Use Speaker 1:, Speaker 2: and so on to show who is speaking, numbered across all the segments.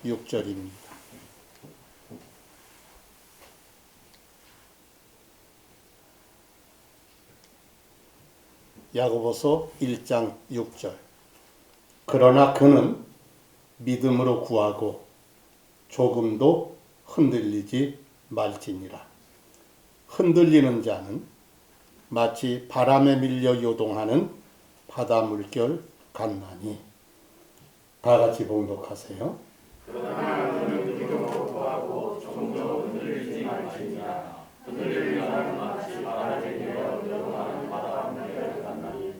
Speaker 1: 6절입니다. 야고보서 1장 6절. 그러나 그는 믿음으로 구하고 조금도 흔들리지 말지니라. 흔들리는 자는 마치 바람에 밀려 요동하는 바다 물결 같나니. 다 같이 봉독하세요.
Speaker 2: 그러나 그는 믿음으로 구하고 조금도 흔들리지 말지니라. 흔들리는 자는 마치 바람에 밀려 요동하는 바다 물결 같나니.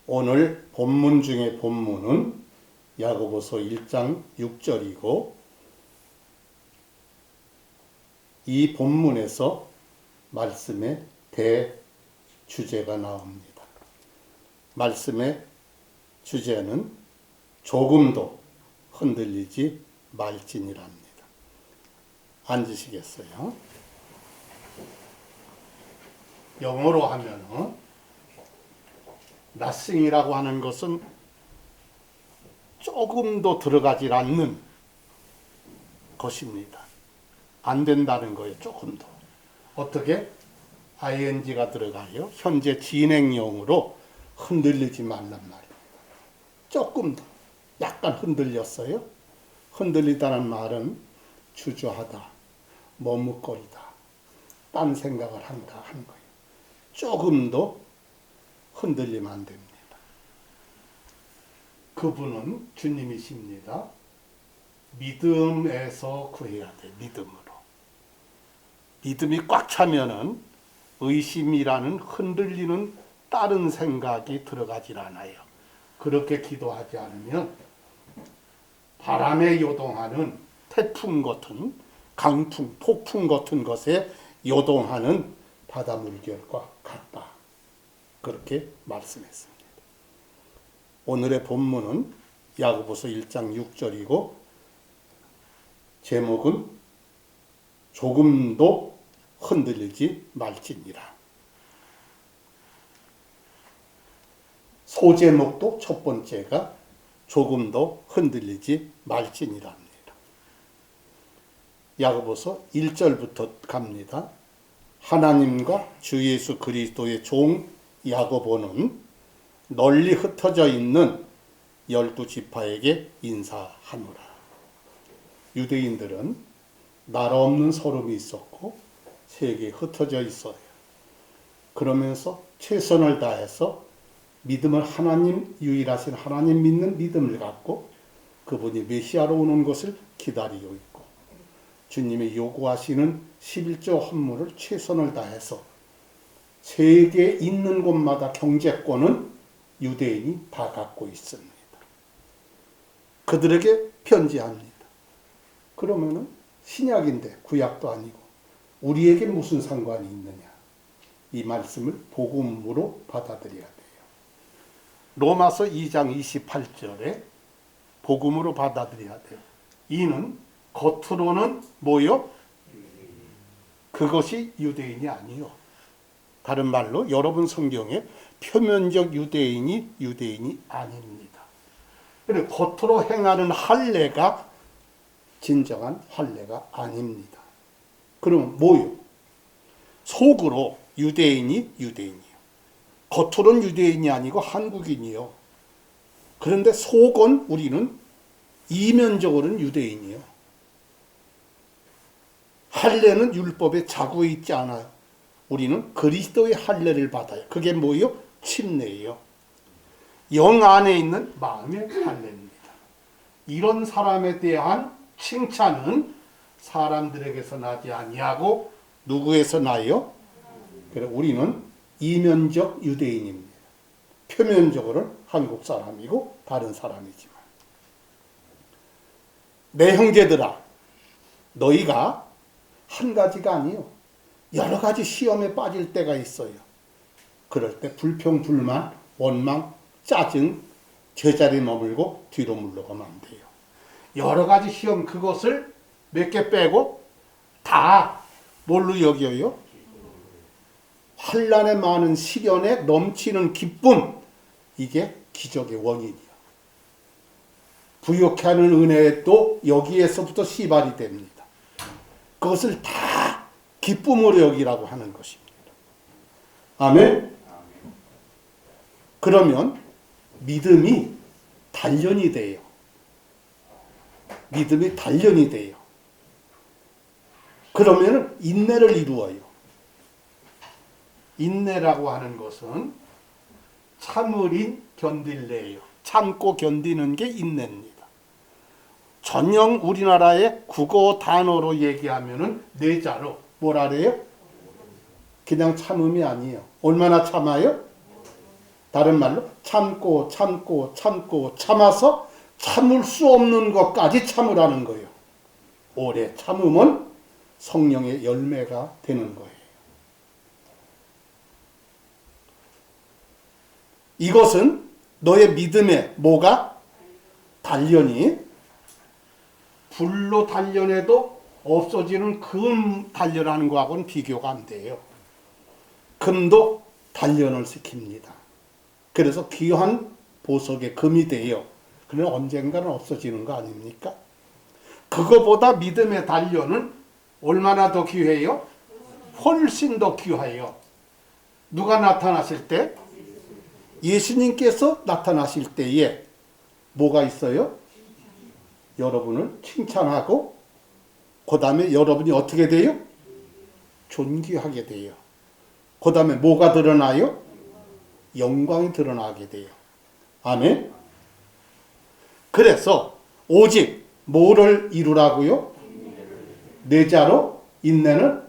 Speaker 1: 오늘 본문 중에 본문은 야고보서 1장 6절이고 이 본문에서 말씀의 대주제가 나옵니다. 말씀의 주제는 조금도 흔들리지 말지니랍니다. 앉으시겠어요? 영어로 하면 nothing이라고 하는 것은 조금도 들어가질 않는 것입니다. 안 된다는 거예요. 조금도. 어떻게? ing가 들어가요. 현재 진행형으로 흔들리지 말란 말입니다. 조금도. 약간 흔들렸어요. 흔들리다는 말은 주저하다, 머뭇거리다, 딴 생각을 한다 하는 거예요. 조금도 흔들리면 안 됩니다. 그분은 주님이십니다. 믿음에서 구해야 돼. 믿음으로. 믿음이 꽉 차면은 의심이라는 흔들리는 다른 생각이 들어가질 않아요. 그렇게 기도하지 않으면 바람에 요동하는 태풍 같은 강풍, 폭풍 같은 것에 요동하는 바다 물결과 같다. 그렇게 말씀했습니다. 오늘의 본문은 야고보서 1장 6절이고 제목은 조금도 흔들리지 말지니라. 소제목도 첫 번째가 조금도 흔들리지 말지니라입니다. 야고보서 1절부터 갑니다. 하나님과 주 예수 그리스도의 종 야고보는 널리 흩어져 있는 12지파에게 인사하노라. 유대인들은 나라 없는 서름이 있었고 세계에 흩어져 있어요. 그러면서 최선을 다해서 믿음을 하나님, 유일하신 하나님 믿는 믿음을 갖고 그분이 메시아로 오는 것을 기다리고 있고 주님이 요구하시는 11조 헌물을 최선을 다해서 세계에 있는 곳마다 경제권은 유대인이 다 갖고 있습니다. 그들에게 편지합니다. 그러면은 신약인데 구약도 아니고 우리에게 무슨 상관이 있느냐. 이 말씀을 복음으로 받아들여야 돼요. 로마서 2장 28절에 복음으로 받아들여야 돼요. 이는 겉으로는 뭐요? 그것이 유대인이 아니요. 다른 말로 여러분 성경에 표면적 유대인이 아닙니다. 그리고 겉으로 행하는 할례가 진정한 할례가 아닙니다. 그럼 뭐요? 속으로 유대인이요. 겉으로는 유대인이 아니고 한국인이요. 그런데 속은 우리는 이면적으로는 유대인이요. 할례는 율법에 자구에 있지 않아요. 우리는 그리스도의 할례를 받아요. 그게 뭐예요? 침례예요. 영 안에 있는 마음의 할례입니다. 이런 사람에 대한 칭찬은 사람들에게서 나지 아니하고 누구에서 나요? 그래 우리는 이면적 유대인입니다. 표면적으로는 한국 사람이고 다른 사람이지만 내 형제들아 너희가 한 가지가 아니요 여러 가지 시험에 빠질 때가 있어요. 그럴 때 불평, 불만, 원망, 짜증 제자리 머물고 뒤로 물러가면 안 돼요. 여러 가지 시험 그것을 몇 개 빼고 다 뭘로 여겨요? 환난에 많은 시련에 넘치는 기쁨. 이게 기적의 원인이야. 부욕케 하는 은혜도 여기에서부터 시발이 됩니다. 그것을 다 기쁨으로 여기라고 하는 것입니다. 아멘? 그러면 믿음이 단련이 돼요. 믿음이 단련이 돼요. 그러면 인내를 이루어요. 인내라고 하는 것은 참으린 견딜래요. 참고 견디는 게 인내입니다. 전형 우리나라의 국어 단어로 얘기하면은 뇌자로 뭐라 그래요? 그냥 참음이 아니에요. 얼마나 참아요? 다른 말로 참고 참고 참고 참아서 참을 수 없는 것까지 참으라는 거예요. 오래 참으면 성령의 열매가 되는 거예요. 이것은 너의 믿음의 뭐가? 단련이 불로 단련해도 없어지는 금 단련하는 거하고는 비교가 안 돼요. 금도 단련을 시킵니다. 그래서 귀한 보석의 금이 돼요. 그러나 언젠가는 없어지는 거 아닙니까? 그거보다 믿음의 단련은 얼마나 더 귀해요? 훨씬 더 귀해요. 누가 나타나실 때? 예수님께서 나타나실 때에 뭐가 있어요? 여러분을 칭찬하고 그 다음에 여러분이 어떻게 돼요? 존귀하게 돼요. 그 다음에 뭐가 드러나요? 영광이 드러나게 돼요. 아멘? 그래서 오직 뭐를 이루라고요? 뇌자로 인내는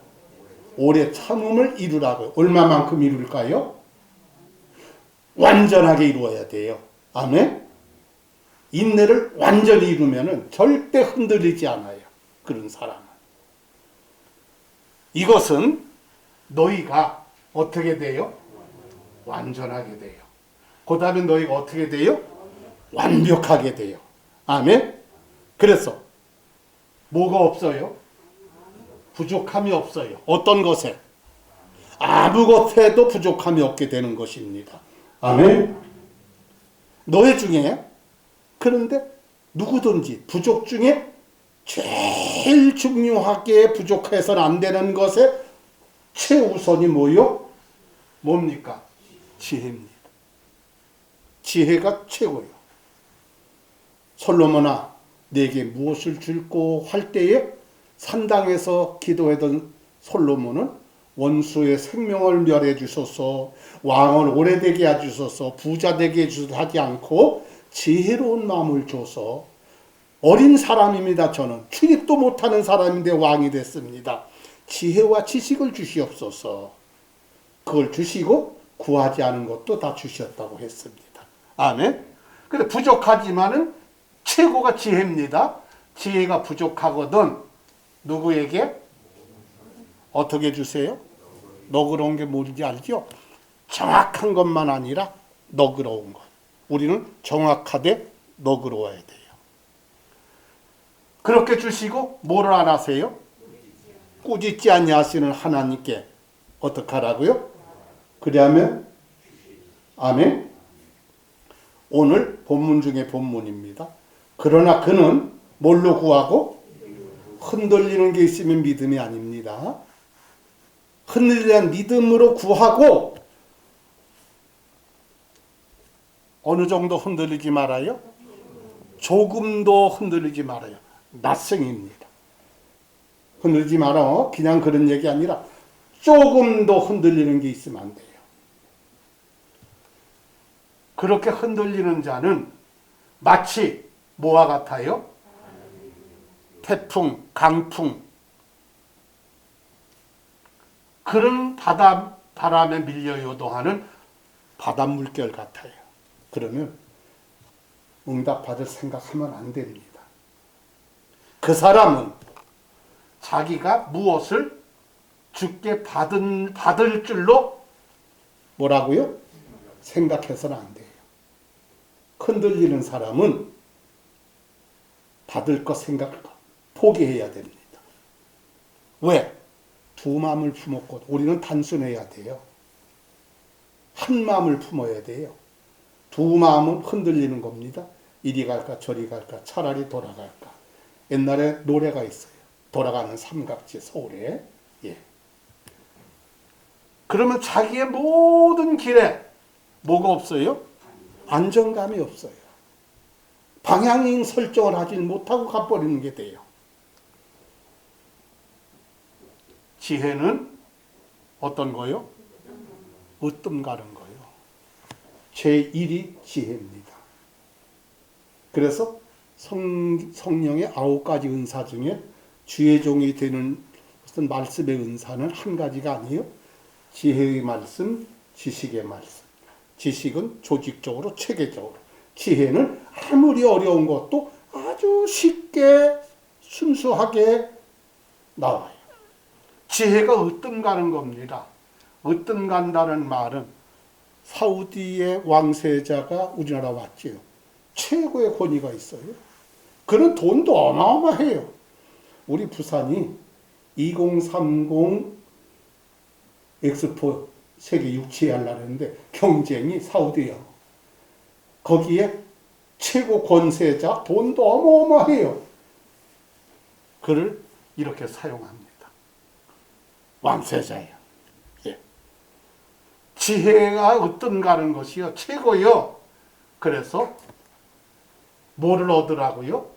Speaker 1: 오래 참음을 이루라고요. 얼마만큼 이룰까요? 완전하게 이루어야 돼요. 아멘? 인내를 완전히 이루면 절대 흔들리지 않아요. 그런 사람은. 이것은 너희가 어떻게 돼요? 완전하게 돼요. 그 다음에 너희가 어떻게 돼요? 완벽하게 돼요. 아멘? 그래서 뭐가 없어요? 부족함이 없어요. 어떤 것에? 아무것에도 부족함이 없게 되는 것입니다. 아멘? 너희 중에 그런데 누구든지 부족 중에 제일 중요하게 부족해서는 안 되는 것에 최우선이 뭐요? 뭡니까? 지혜입니다. 지혜가 최고요. 솔로몬아 내게 무엇을 줄고 할 때에 산당에서 기도하던 솔로몬은 원수의 생명을 멸해 주소서, 왕을 오래되게 해주소서, 부자 되게 해주소서 하지 않고 지혜로운 마음을 줘서, 어린 사람입니다. 저는 출입도 못하는 사람인데 왕이 됐습니다. 지혜와 지식을 주시옵소서. 그걸 주시고 구하지 않은 것도 다 주셨다고 했습니다. 아멘. 근데 부족하지만은 최고가 지혜입니다. 지혜가 부족하거든 누구에게 어떻게 주세요? 너그러운 게 뭔지 알죠? 정확한 것만 아니라 너그러운 것. 우리는 정확하되 너그러워야 돼요. 그렇게 주시고 뭐를 안 하세요? 꾸짖지 아니하시는 하나님께 어떻게 하라고요? 그러면 아멘. 오늘 본문 중에 본문입니다. 그러나 그는 뭘로 구하고? 흔들리는 게 있으면 믿음이 아닙니다. 흔들리는 믿음으로 구하고 어느 정도 흔들리지 말아요? 조금도 흔들리지 말아요. 낯성입니다. 흔들리지 말아. 그냥 그런 얘기 아니라 조금도 흔들리는 게 있으면 안 돼요. 그렇게 흔들리는 자는 마치 뭐와 같아요? 태풍, 강풍, 그런 바람에 밀려 요동하는 바닷물결 같아요. 그러면 응답받을 생각하면 안 됩니다. 그 사람은 자기가 무엇을 주께 받을 줄로 뭐라고요? 생각해서는 안 돼요. 흔들리는 사람은 받을 것 생각 포기해야 됩니다. 왜? 두 마음을 품었고 우리는 단순해야 돼요. 한 마음을 품어야 돼요. 두 마음은 흔들리는 겁니다. 이리 갈까 저리 갈까 차라리 돌아갈까. 옛날에 노래가 있어요. 돌아가는 삼각지 서울에. 예. 그러면 자기의 모든 길에 뭐가 없어요? 안정감이 없어요. 방향 설정을 하지 못하고 가버리는 게 돼요. 지혜는 어떤 거요? 으뜸 가는 거요. 제1이 지혜입니다. 그래서 성령의 9가지 은사 중에 주의 종이 되는 어떤 말씀의 은사는 한 가지가 아니에요. 지혜의 말씀, 지식의 말씀. 지식은 조직적으로, 체계적으로. 지혜는 아무리 어려운 것도 아주 쉽게, 순수하게 나와요. 지혜가 으뜸 가는 겁니다. 으뜸 간다는 말은 사우디의 왕세자가 우리나라 왔지요. 최고의 권위가 있어요. 그런 돈도 어마어마해요. 우리 부산이 2030 엑스포 세계 유치에 하려고 했는데 경쟁이 사우디하고 거기에 최고 권세자 돈도 어마어마해요. 그를 이렇게 사용합니다. 왕세자예요. 예. 지혜가 으뜸 가는 것이요 최고요. 그래서 뭐를 얻으라고요?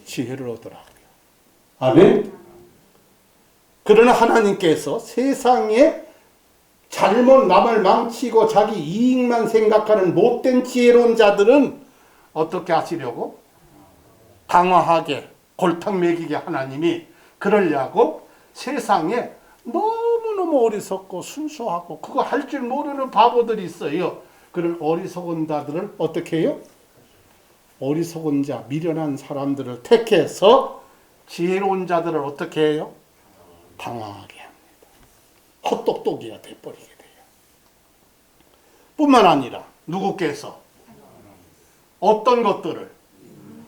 Speaker 1: 지혜를 얻으라고요. 아멘. 그러나 하나님께서 세상에 잘못 남을 망치고 자기 이익만 생각하는 못된 지혜로운 자들은 어떻게 하시려고? 당황하게 골탕 먹이게 하나님이 그러려고 세상에 너무너무 어리석고 순수하고 그거 할 줄 모르는 바보들이 있어요. 그런 어리석은 자들을 어떻게 해요? 어리석은 자, 미련한 사람들을 택해서 지혜로운 자들을 어떻게 해요? 당황하게 합니다. 헛똑똑이가 돼버리게 돼요. 뿐만 아니라 누구께서 어떤 것들을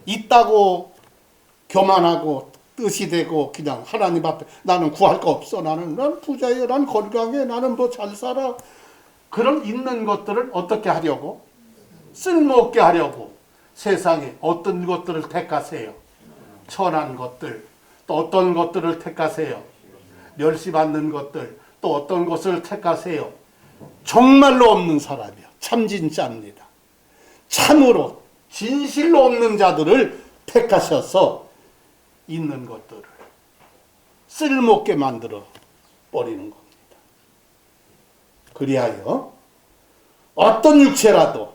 Speaker 1: 있다고 교만하고 뜻이 되고 그냥 하나님 앞에 나는 구할 거 없어. 나는 부자예요. 난 건강해. 나는 뭐 잘 살아. 그런 있는 것들을 어떻게 하려고? 쓸모없게 하려고 세상에 어떤 것들을 택하세요? 천한 것들. 또 어떤 것들을 택하세요? 멸시받는 것들. 또 어떤 것을 택하세요? 정말로 없는 사람이요. 참진짜입니다. 참으로 진실로 없는 자들을 택하셔서 있는 것들을 쓸모없게 만들어 버리는 겁니다. 그리하여 어떤 육체라도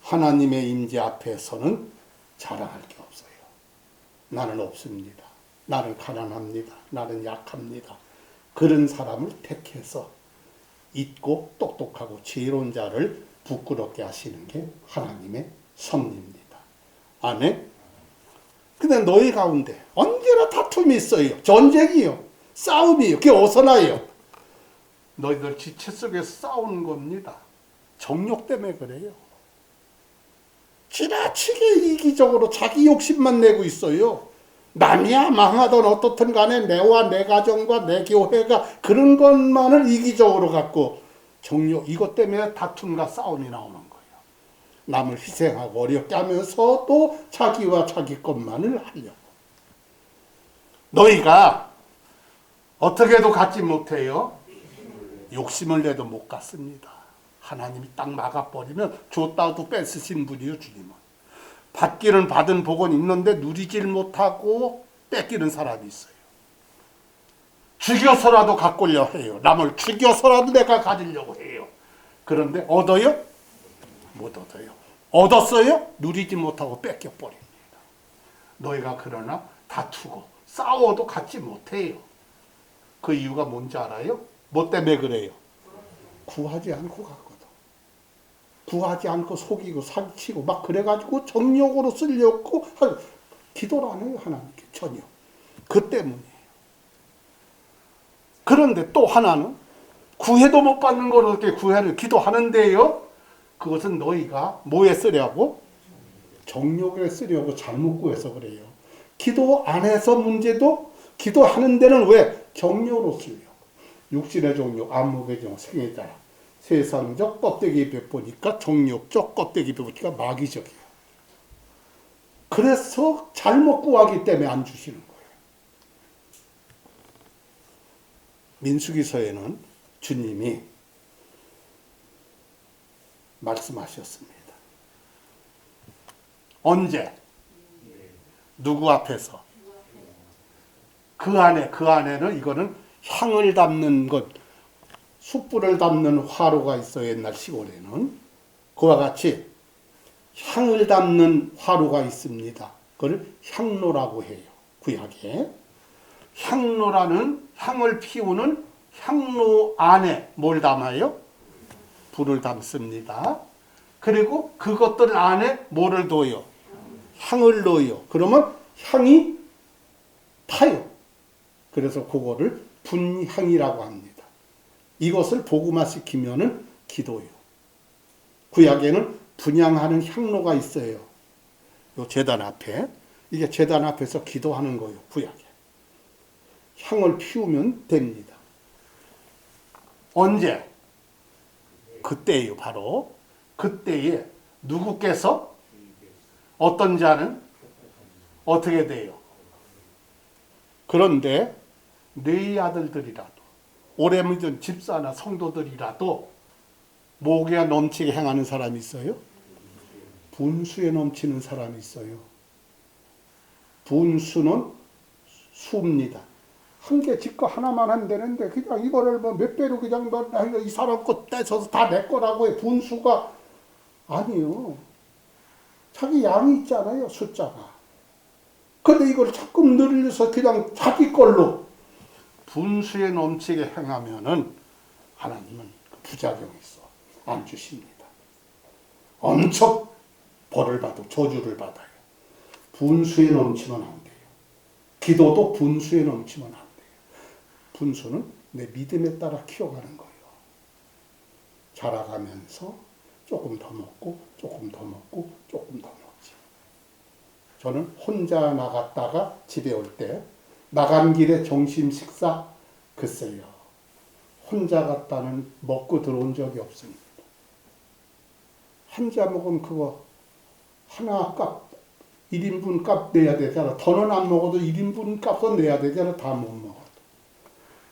Speaker 1: 하나님의 임재 앞에서는 자랑할 게 없어요. 나는 없습니다. 나는 가난합니다. 나는 약합니다. 그런 사람을 택해서 있고 똑똑하고 지혜로운 자를 부끄럽게 하시는 게 하나님의 섭리입니다. 아멘. 근데 너희 가운데 언제나 다툼이 있어요. 전쟁이요. 싸움이요. 그게 어디서 나요? 너희들 지체 속에서 싸우는 겁니다. 정욕 때문에 그래요. 지나치게 이기적으로 자기 욕심만 내고 있어요. 남이야 망하던 어떻든 간에 내와 내 가정과 내 교회가 그런 것만을 이기적으로 갖고 정욕 이것 때문에 다툼과 싸움이 나오는 거예요. 남을 희생하고 어렵게 하면서 또 자기와 자기 것만을 하려고. 너희가 어떻게 해도 갖지 못해요. 욕심을 내도 못 갖습니다. 하나님이 딱 막아버리면 줬다도 뺏으신 분이요. 주님은. 받기는 받은 복은 있는데 누리질 못하고 뺏기는 사람이 있어요. 죽여서라도 갖고려 해요. 남을 죽여서라도 내가 가지려고 해요. 그런데 얻어요? 못 얻어요. 얻었어요? 누리지 못하고 뺏겨버립니다. 너희가 그러나 다투고 싸워도 갖지 못해요. 그 이유가 뭔지 알아요? 뭐 때문에 그래요? 구하지 않고 갖거든. 구하지 않고 속이고 사기치고 막 그래가지고 정욕으로 쓰려고 기도를 안 해요. 하나님께 전혀. 그 때문이에요. 그런데 또 하나는 구해도 못 받는 걸 어떻게 구해를 기도하는데요. 그것은 너희가 뭐에 쓰려고? 정욕에 쓰려고 잘못 구해서 그래요. 기도 안 해서 문제도 기도하는 데는 왜? 정욕으로 쓰려고. 육신의 정욕, 안목의 정욕, 생애자. 세상적 껍데기 베보니까 정욕적 껍데기 베보니까 마귀적이에요. 그래서 잘못 구하기 때문에 안 주시는 거예요. 민수기서에는 주님이 말씀하셨습니다. 언제? 누구 앞에서? 그 안에는 이거는 향을 담는 것, 숯불을 담는 화로가 있어요. 옛날 시골에는. 그와 같이 향을 담는 화로가 있습니다. 그걸 향로라고 해요. 구약에. 향로라는 향을 피우는 향로 안에 뭘 담아요? 불을 담습니다. 그리고 그것들 안에 뭐를 둬요? 향을 넣어요. 그러면 향이 타요. 그래서 그거를 분향이라고 합니다. 이것을 복음화시키면은 기도요. 구약에는 분향하는 향로가 있어요. 요 제단 앞에. 이게 제단 앞에서 기도하는 거예요. 구약에. 향을 피우면 됩니다. 언제? 그때예요. 바로. 그때에 누구께서 어떤 자는 어떻게 돼요? 그런데 네 아들들이라도 오래 묻은 집사나 성도들이라도 목에 넘치게 행하는 사람이 있어요? 분수에 넘치는 사람이 있어요. 분수는 수입니다. 한 개 집거 하나만 하면 되는데 그냥 이거를 뭐 몇 배로 그냥 이 사람 것 떼서서 다 내 거라고 해. 분수가 아니요. 자기 양이 있잖아요. 숫자가. 근데 이걸 자꾸 늘려서 그냥 자기 걸로 분수에 넘치게 행하면은 하나님은 부작용이 있어. 안 주십니다. 엄청 벌을 받고 저주를 받아요. 분수에 넘치면 안 돼요. 기도도 분수에 넘치면 안 돼요. 분수는 내 믿음에 따라 키워가는 거예요. 자라가면서 조금 더 먹고 조금 더 먹고 조금 더 먹지. 저는 혼자 나갔다가 집에 올 때 나간 길에 점심 식사 글쎄요. 혼자 갔다는 먹고 들어온 적이 없습니다. 한 자먹으면 그거 하나 값 1인분 값 내야 되잖아. 더는 안 먹어도 1인분 값은 내야 되잖아. 다 못 먹어도.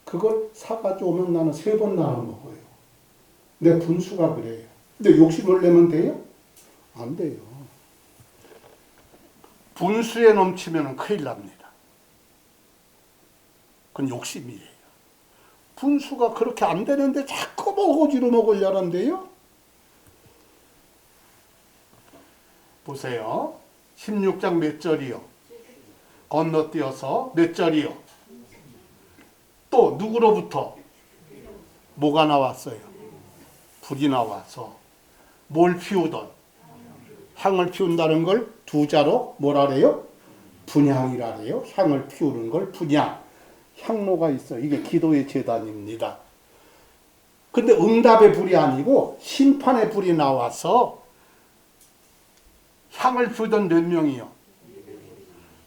Speaker 1: 그걸 사가지고 오면 나는 3번 나눠 먹어요. 내 분수가 그래요. 근데 욕심을 내면 돼요? 안 돼요. 분수에 넘치면 큰일 납니다. 그건 욕심이에요. 분수가 그렇게 안 되는데 자꾸 먹어지로 먹으려는데요? 보세요. 16장 몇 절이요? 건너뛰어서 몇 절이요? 또 누구로부터? 뭐가 나왔어요? 불이 나와서 뭘 피우던? 향을 피운다는 걸 두 자로 뭐라 그래요? 분향이라 그래요. 향을 피우는 걸 분향. 향로가 있어요. 이게 기도의 제단입니다. 근데 응답의 불이 아니고 심판의 불이 나와서 향을 피우던 몇 명이요?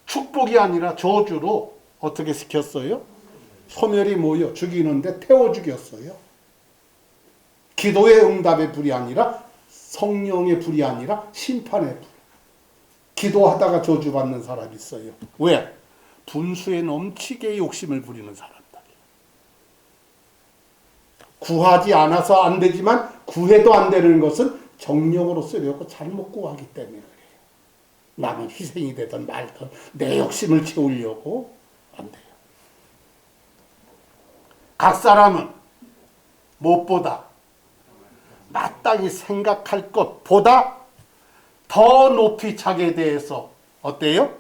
Speaker 1: 축복이 아니라 저주로 어떻게 시켰어요? 소멸이 모여 죽이는데 태워 죽였어요. 기도의 응답의 불이 아니라 성령의 불이 아니라 심판의 불. 기도하다가 저주받는 사람이 있어요. 왜? 분수에 넘치게 욕심을 부리는 사람들. 구하지 않아서 안 되지만 구해도 안 되는 것은 정력으로 쓰려고 잘못 구하기 때문에 그래요. 남은 희생이 되든 말든 내 욕심을 채우려고 안 돼요. 각 사람은 무엇보다 마땅히 생각할 것보다 더 높이 자기에 대해서 어때요?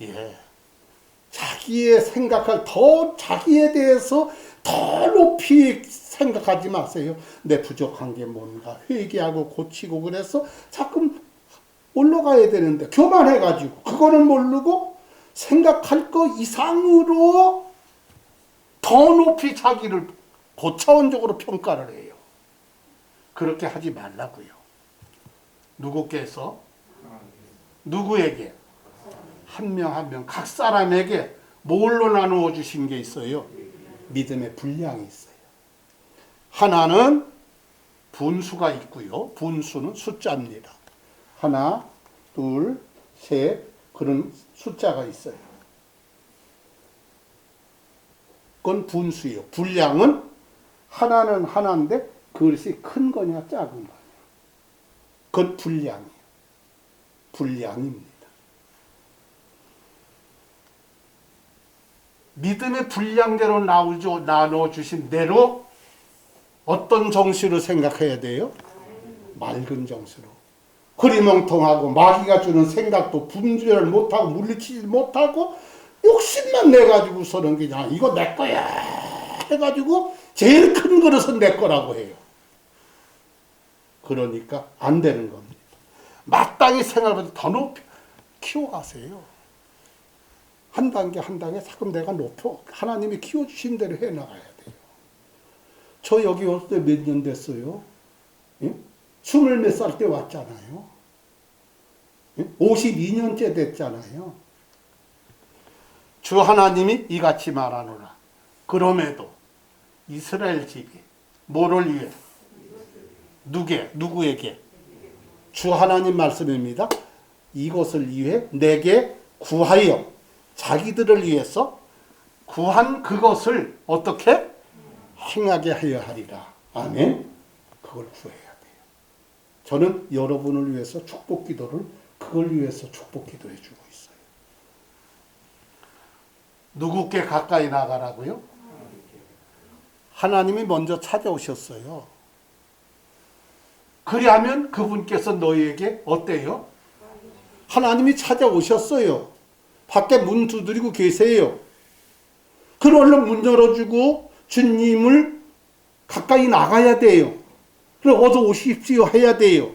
Speaker 1: 예. 자기의 생각할 자기에 대해서 더 높이 생각하지 마세요. 내 부족한 게 뭔가 회개하고 고치고 그래서 자꾸 올라가야 되는데 교만해가지고 그거는 모르고 생각할 거 이상으로 더 높이 자기를 고차원적으로 평가를 해요. 그렇게 하지 말라고요. 누구께서? 누구에게? 한 명 한 명 각 사람에게 뭘로 나누어 주신 게 있어요? 믿음의 분량이 있어요. 하나는 분수가 있고요. 분수는 숫자입니다. 하나, 둘, 세 그런 숫자가 있어요. 그건 분수예요. 분량은 하나는 하나인데 그것이 큰 거냐 작은 거냐. 그건 분량이에요. 분량입니다. 믿음의 분량대로 나눠주신 대로 어떤 정신으로 생각해야 돼요? 맑은 정신으로. 흐리멍텅하고 마귀가 주는 생각도 분별을 못하고 물리치지 못하고 욕심만 내가지고서는 그냥 이거 내 거야 해가지고 제일 큰 그릇은 내 거라고 해요. 그러니까 안 되는 겁니다. 마땅히 생활보다 더 높이 키워가세요. 한 단계 한 단계 자꾸 내가 높여 하나님이 키워주신 대로 해나가야 돼요. 저 여기 올 때 몇 년 됐어요? 예? 20몇 살 때 왔잖아요. 예? 52년째 됐잖아요. 주 하나님이 이같이 말하노라. 그럼에도 이스라엘 집이 뭐를 위해? 누구에게? 주 하나님 말씀입니다. 이것을 위해 내게 구하여 자기들을 위해서 구한 그것을 어떻게? 행하게 하여 하리라. 아멘. 그걸 구해야 돼요. 저는 여러분을 위해서 축복 기도를 그걸 위해서 축복 기도해 주고 있어요. 누구께 가까이 나가라고요? 하나님이 먼저 찾아오셨어요. 그리하면 그분께서 너희에게 어때요? 하나님이 찾아오셨어요. 밖에 문 두드리고 계세요. 그럼 얼른 문 열어주고 주님을 가까이 나가야 돼요. 그리고 어서 오십시오 해야 돼요.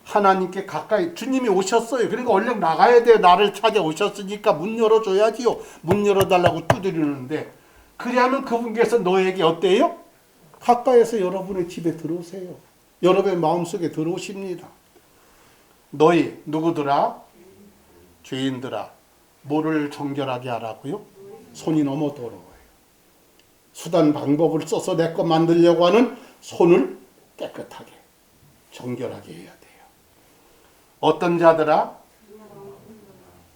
Speaker 1: 하나님께 가까이 주님이 오셨어요. 그러니까 얼른 나가야 돼요. 나를 찾아오셨으니까 문 열어줘야지요. 문 열어달라고 두드리는데 그리하면 그분께서 너에게 어때요? 가까이에서 여러분의 집에 들어오세요. 여러분의 마음속에 들어오십니다. 너희 누구더라? 죄인들아 뭐를 정결하게 하라고요? 손이 너무 더러워요. 수단 방법을 써서 내 거 만들려고 하는 손을 깨끗하게 정결하게 해야 돼요. 어떤 자들아?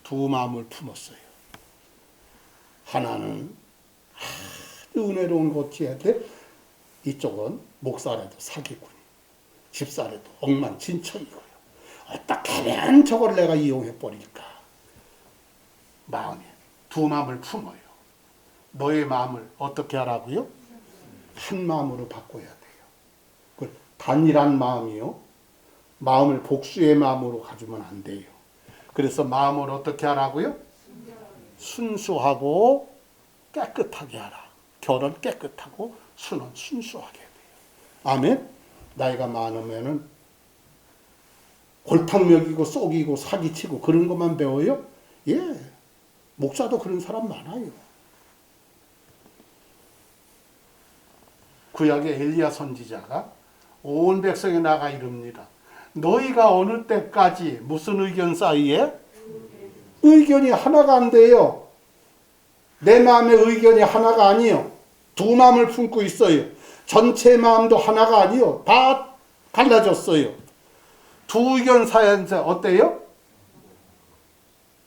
Speaker 1: 두 마음을 품었어요. 하나는 아주 은혜로운 고치한테 이쪽은 목사라도 사기꾼이 집사라도 엉망진창이고요. 어떻게 하면 저걸 내가 이용해버릴까? 마음에 두 마음을 품어요. 너의 마음을 어떻게 하라고요? 한 마음으로 바꿔야 돼요. 그 단일한 마음이요. 마음을 복수의 마음으로 가지면 안 돼요. 그래서 마음을 어떻게 하라고요? 순수하고 깨끗하게 하라. 결은 깨끗하고 순은 순수하게 돼요. 아멘. 나이가 많으면은 골탕 먹이고 쏘기고 사기치고 그런 것만 배워요? 예. 목사도 그런 사람 많아요. 구약의 엘리야 선지자가 온 백성에 나가 이릅니다. 너희가 어느 때까지 무슨 의견 사이에? 의견이 하나가 안 돼요. 내 마음의 의견이 하나가 아니요. 두 마음을 품고 있어요. 전체 마음도 하나가 아니요. 다 갈라졌어요. 두 의견 사이에서 어때요?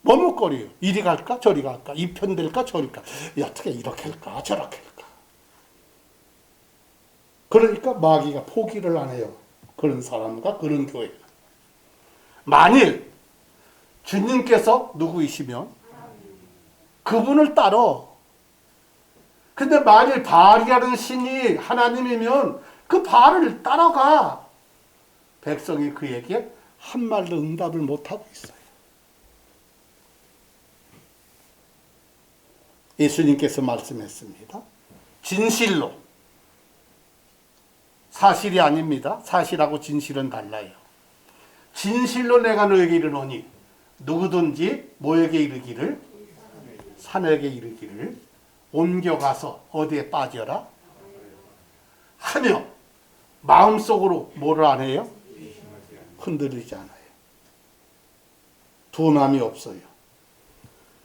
Speaker 1: 머뭇거려요. 이리 갈까 저리 갈까 이 편 될까 저리 갈까 어떻게 이렇게 할까 저렇게 할까. 그러니까 마귀가 포기를 안 해요. 그런 사람과 그런 교회. 만일 주님께서 누구이시면 그분을 따라. 근데 만일 바알이라는 신이 하나님이면 그 바알을 따라가. 백성이 그에게 한 말도 응답을 못하고 있어요. 예수님께서 말씀했습니다. 진실로. 사실이 아닙니다. 사실하고 진실은 달라요. 진실로 내가 너에게 이르노니 누구든지 뭐에게 이르기를? 산에게 이르기를 옮겨가서 어디에 빠져라? 하며 마음속으로 뭐를 안 해요? 흔들리지 않아요. 두 마음이 없어요.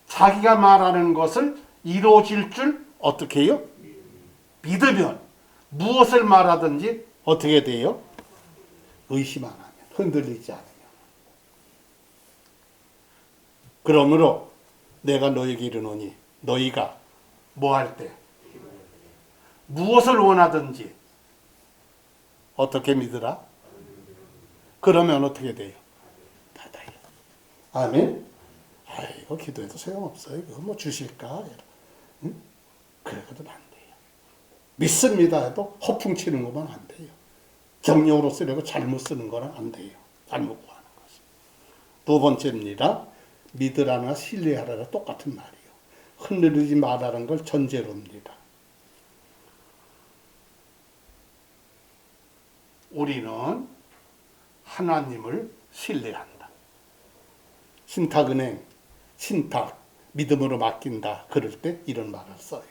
Speaker 1: 자기가 말하는 것을 이루어질 줄 어떻게 해요? 믿으면 무엇을 말하든지 어떻게 돼요? 의심 안 하면, 흔들리지 않으면. 그러므로 내가 너에게 이르노니 너희가 뭐 할 때 무엇을 원하든지 어떻게 믿으라? 그러면 어떻게 돼요? 받아요. 아멘. 이거 기도해도 소용없어요. 이거 뭐 주실까? 응? 그래도 안 돼요. 믿습니다 해도 허풍 치는 것만 안 돼요. 정령으로 쓰려고 잘못 쓰는 거는 안 돼요. 잘못 구하는 것은. 두 번째입니다. 믿으라나 신뢰하라나 똑같은 말이에요. 흔들리지 말라는 걸 전제로입니다. 우리는 하나님을 신뢰한다. 신탁은행, 신탁, 믿음으로 맡긴다. 그럴 때 이런 말을 써요.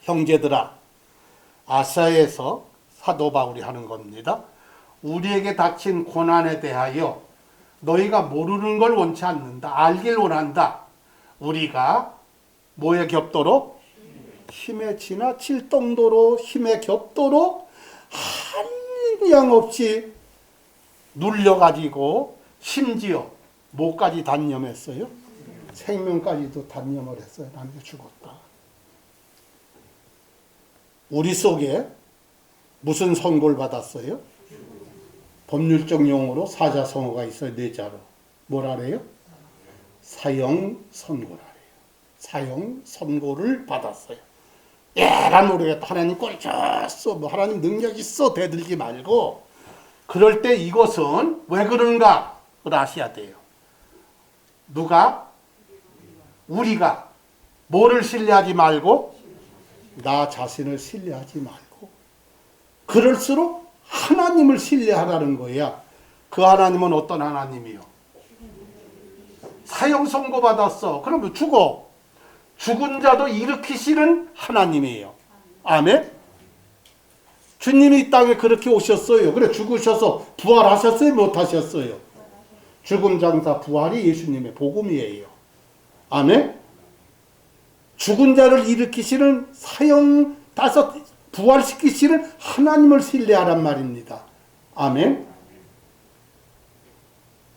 Speaker 1: 형제들아, 아사에서 사도 바울이 하는 겁니다. 우리에게 닥친 고난에 대하여 너희가 모르는 걸 원치 않는다. 알길 원한다. 우리가 뭐에 겹도록? 힘에 지나칠 정도로 힘에 겹도록 한량 없이 눌려가지고 심지어 뭐까지 단념했어요? 생명까지도 단념을 했어요. 남겨 죽었다. 우리 속에 무슨 선고를 받았어요? 법률적 용어로 사자성어가 있어요. 뇌자로. 뭐라 그래요? 사형선고라 그래요. 사형선고를 받았어요. 에라 모르겠다. 하나님 꼴 줬어. 뭐 하나님 능력 있어. 대들지 말고. 그럴 때 이것은 왜 그런가? 그걸 아셔야 돼요. 누가? 우리가 뭐를 신뢰하지 말고? 나 자신을 신뢰하지 말고. 그럴수록 하나님을 신뢰하라는 거야. 그 하나님은 어떤 하나님이요? 사형 선고 받았어. 그러면 죽어. 죽은 자도 일으키시는 하나님이에요. 아멘? 주님이 이 땅에 그렇게 오셨어요. 그래 죽으셔서 부활하셨어요? 못하셨어요? 죽음 장사 부활이 예수님의 복음이에요. 아멘? 죽은 자를 일으키시는 사형 다섯 부활시키시는 하나님을 신뢰하란 말입니다. 아멘?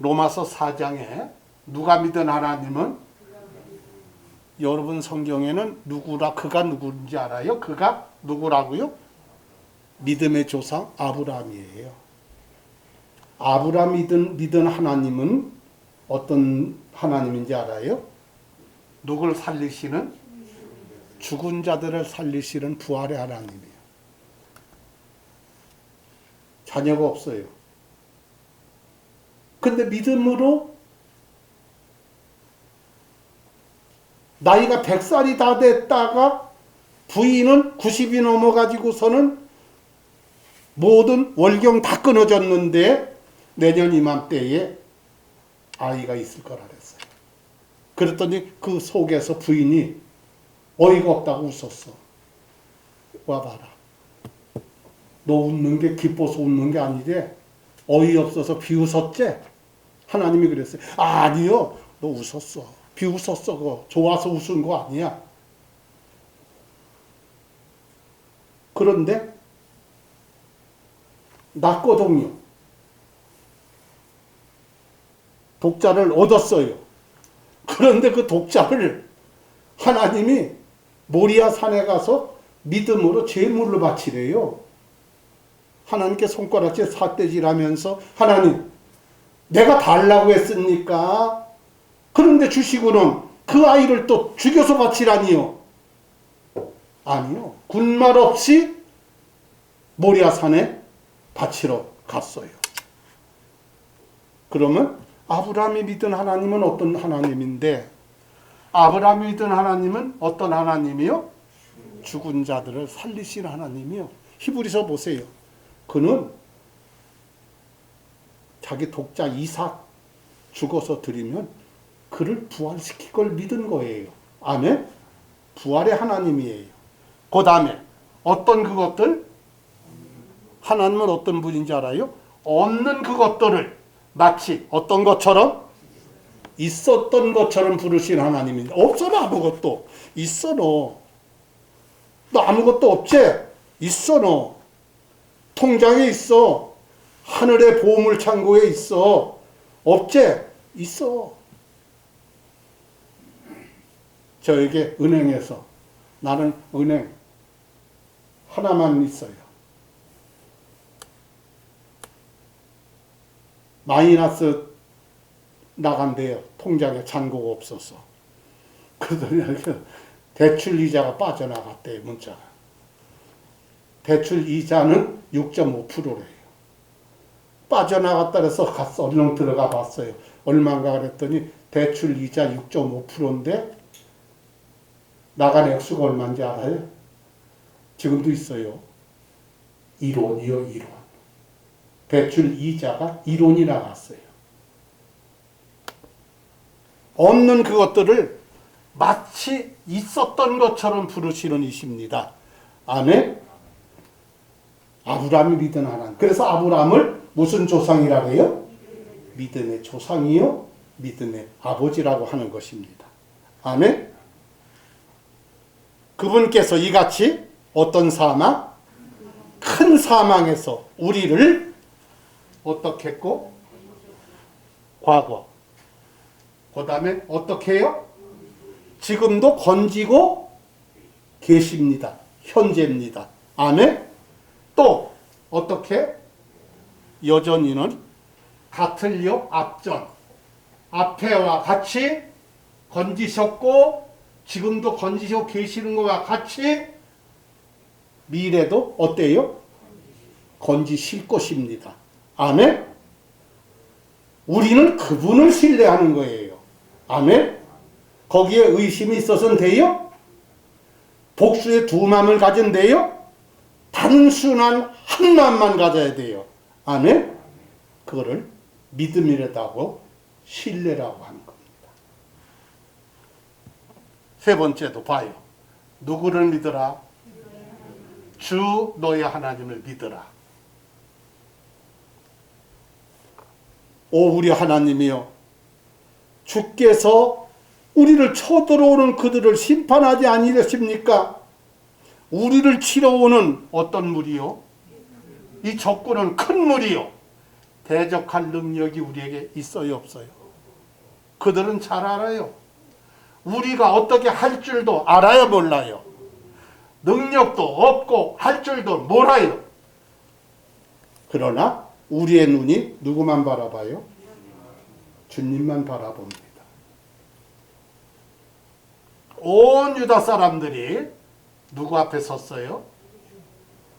Speaker 1: 로마서 4장에 누가 믿은 하나님은 여러분 성경에는 누구라 그가 누구인지 알아요? 그가 누구라고요? 믿음의 조상 아브라함이에요. 아브라함 믿은 하나님은 어떤 하나님인지 알아요? 누굴 살리시는? 죽은 자들을 살리시는 부활의 하나님이에요. 자녀가 없어요. 근데 믿음으로 나이가 100살이 다 됐다가 부인은 90이 넘어가지고서는 모든 월경 다 끊어졌는데 내년 이맘때에 아이가 있을 거라 그랬어요. 그랬더니 그 속에서 부인이 어이가 없다고 웃었어. 와봐라. 너 웃는 게 기뻐서 웃는 게 아니래. 어이없어서 비웃었지? 하나님이 그랬어요. 아니요. 너 웃었어. 비웃었어. 그거. 좋아서 웃은 거 아니야. 그런데 낳거든요. 독자를 얻었어요. 그런데 그 독자를 하나님이 모리아 산에 가서 믿음으로 제물로 바치래요. 하나님께 손가락질 삿대질하면서 하나님 내가 달라고 했습니까? 그런데 주시고는 그 아이를 또 죽여서 바치라니요. 아니요. 군말 없이 모리아 산에 바치러 갔어요. 그러면 아브라함이 믿은 하나님은 어떤 하나님인데 아브라함이 믿은 하나님은 어떤 하나님이요? 죽은 자들을 살리시는 하나님이요. 히브리서 보세요. 그는 자기 독자 이삭 죽어서 드리면 그를 부활시킬 걸 믿은 거예요. 아멘? 부활의 하나님이에요. 그 다음에 어떤 그것들? 하나님은 어떤 분인지 알아요? 없는 그것들을 마치 어떤 것처럼? 있었던 것처럼 부르신 하나님인데 없어 너 아무것도. 있어 너. 너 아무것도 없지? 있어 너. 통장에 있어. 하늘의 보물 창고에 있어. 없지? 있어. 저에게 은행에서 나는 은행 하나만 있어요. 마이너스 나간대요. 통장에 잔고가 없어서. 그러더니 대출 이자가 빠져나갔대요. 문자가. 대출 이자는 6.5%래요. 빠져나갔다 그래서 가서 얼른 들어가 봤어요. 얼마인가 그랬더니 대출 이자 6.5%인데 나간 액수가 얼마인지 알아요? 지금도 있어요. 1원이요, 1원. 대출 이자가 1원이 나갔어요. 없는 그것들을 마치 있었던 것처럼 부르시는 이십니다. 아멘? 아브라함이 믿은 하나님. 그래서 아브라함을 무슨 조상이라 해요? 믿음의 조상이요, 믿음의 아버지라고 하는 것입니다. 아멘? 그분께서 이같이 어떤 사망? 큰 사망에서 우리를 어떻게 했고? 과거. 그 다음에 어떻게 해요? 지금도 건지고 계십니다. 현재입니다. 아멘? 또 어떻게? 여전히는 같을요 앞전. 앞에와 같이 건지셨고 지금도 건지시고 계시는 것과 같이 미래도 어때요? 건지실 것입니다. 아멘? 우리는 그분을 신뢰하는 거예요. 아멘? 거기에 의심이 있어서는 돼요? 복수의 두 마음을 가진대요? 단순한 한 마음만 가져야 돼요. 아멘? 그거를 믿음이라고 신뢰라고 하는 겁니다. 세 번째도 봐요. 누구를 믿으라? 주 너의 하나님을 믿으라. 오 우리 하나님이여, 주께서 우리를 쳐들어오는 그들을 심판하지 아니하십니까? 우리를 치러오는 어떤 물이요? 이 적군은 큰 물이요. 대적할 능력이 우리에게 있어요, 없어요? 그들은 잘 알아요. 우리가 어떻게 할 줄도 알아요, 몰라요? 능력도 없고 할 줄도 몰라요. 그러나 우리의 눈이 누구만 바라봐요? 주님만 바라봅니다. 온 유다 사람들이 누구 앞에 섰어요?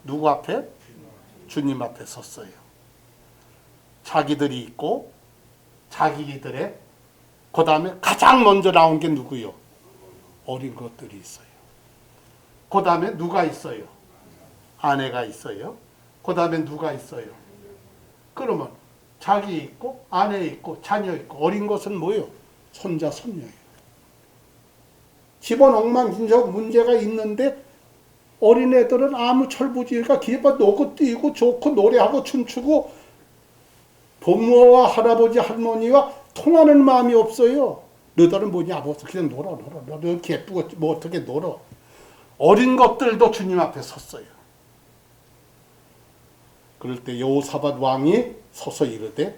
Speaker 1: 누구 앞에? 주님 앞에 섰어요. 자기들이 있고 자기들의 그 다음에 가장 먼저 나온 게 누구요? 어린 것들이 있어요. 그 다음에 누가 있어요? 아내가 있어요. 그 다음에 누가 있어요? 그러면 자기 있고 아내 있고 자녀 있고 어린 것은 뭐예요? 손자 손녀예요. 집안 엉망진창 문제가 있는데 어린애들은 아무 철부지가 기뻐 놀고 뛰고 좋고 노래하고 춤추고 부모와 할아버지 할머니와 통하는 마음이 없어요. 너희들은 뭐냐 아버지 그냥 놀아 너 예쁘고 뭐 어떻게 놀아. 어린 것들도 주님 앞에 섰어요. 그럴 때 여호사밧 왕이 서서 이르되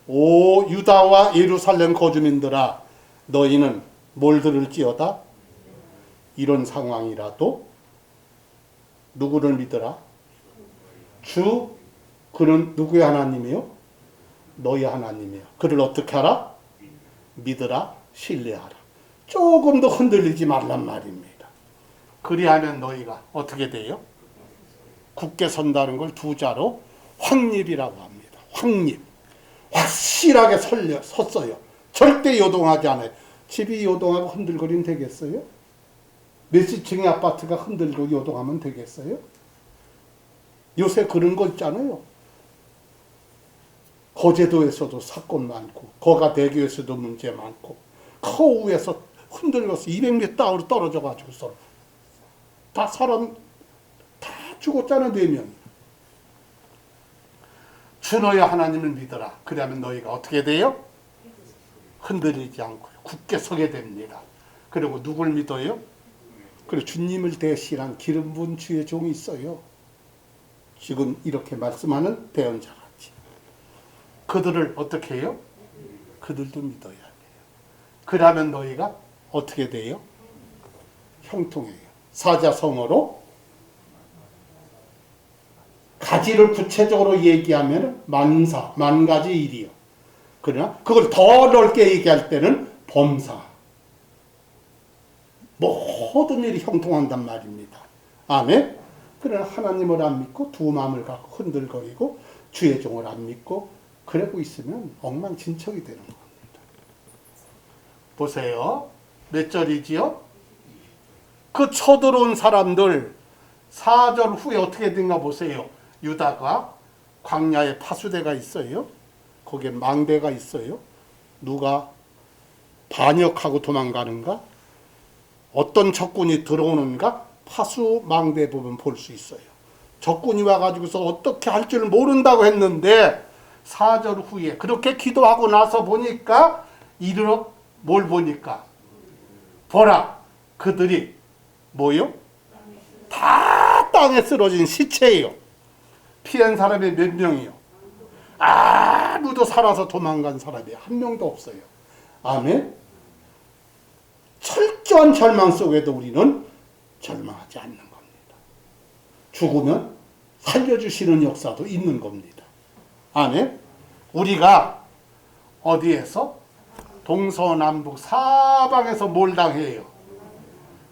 Speaker 1: 오 유다와 예루살렘 거주민들아 너희는 뭘 들을지어다. 이런 상황이라도 누구를 믿어라? 주 그는 누구의 하나님이요? 너희 하나님이요. 그를 어떻게 하라? 믿으라, 신뢰하라. 조금도 흔들리지 말란 말입니다. 그리하면 너희가 어떻게 돼요? 굳게 선다는 걸 두 자로 확립이라고 합니다. 확립. 확실하게 섰어요. 절대 요동하지 않아요. 집이 요동하고 흔들거리면 되겠어요? 몇십 층의 아파트가 흔들고 요동하면 되겠어요? 요새 그런 거 있잖아요. 거제도에서도 사건 많고 거가대교에서도 문제 많고 커우에서 흔들려서 200m 땅으로 떨어져가지고 서로 다 사람 다 죽었잖아. 4명. 주 너의 하나님을 믿어라. 그러면 너희가 어떻게 돼요? 흔들리지 않고요. 굳게 서게 됩니다. 그리고 누굴 믿어요? 그리고 주님을 대신한 기름 부은 주의 종이 있어요. 지금 이렇게 말씀하는 대언자같이. 그들을 어떻게 해요? 그들도 믿어야 돼요. 그러면 너희가 어떻게 돼요? 형통해요. 사자성어로 가지를 구체적으로 얘기하면 만 가지 일이요. 그러나 그걸 더 넓게 얘기할 때는 범사. 모든 일이 형통한단 말입니다. 아멘. 그러나 하나님을 안 믿고 두 마음을 갖고 흔들거리고 주의 종을 안 믿고 그러고 있으면 엉망진창이 되는 겁니다. 보세요. 몇 절이지요? 그 쳐들어온 사람들 4절 후에 어떻게 된가 보세요. 유다가 광야에 파수대가 있어요. 거기에 망대가 있어요. 누가 반역하고 도망가는가? 어떤 적군이 들어오는가? 파수 망대 보면 볼 수 있어요. 적군이 와가지고서 어떻게 할 줄 모른다고 했는데 4절 후에 그렇게 기도하고 나서 보니까 이르러 뭘 보니까 보라 그들이 뭐요? 다 땅에 쓰러진 시체예요. 피한 사람이 몇 명이요? 아무도 살아서 도망간 사람이 한 명도 없어요. 아멘. 철저한 절망 속에도 우리는 절망하지 않는 겁니다. 죽으면 살려주시는 역사도 있는 겁니다. 아멘. 우리가 어디에서? 동서남북 사방에서 몰당해요.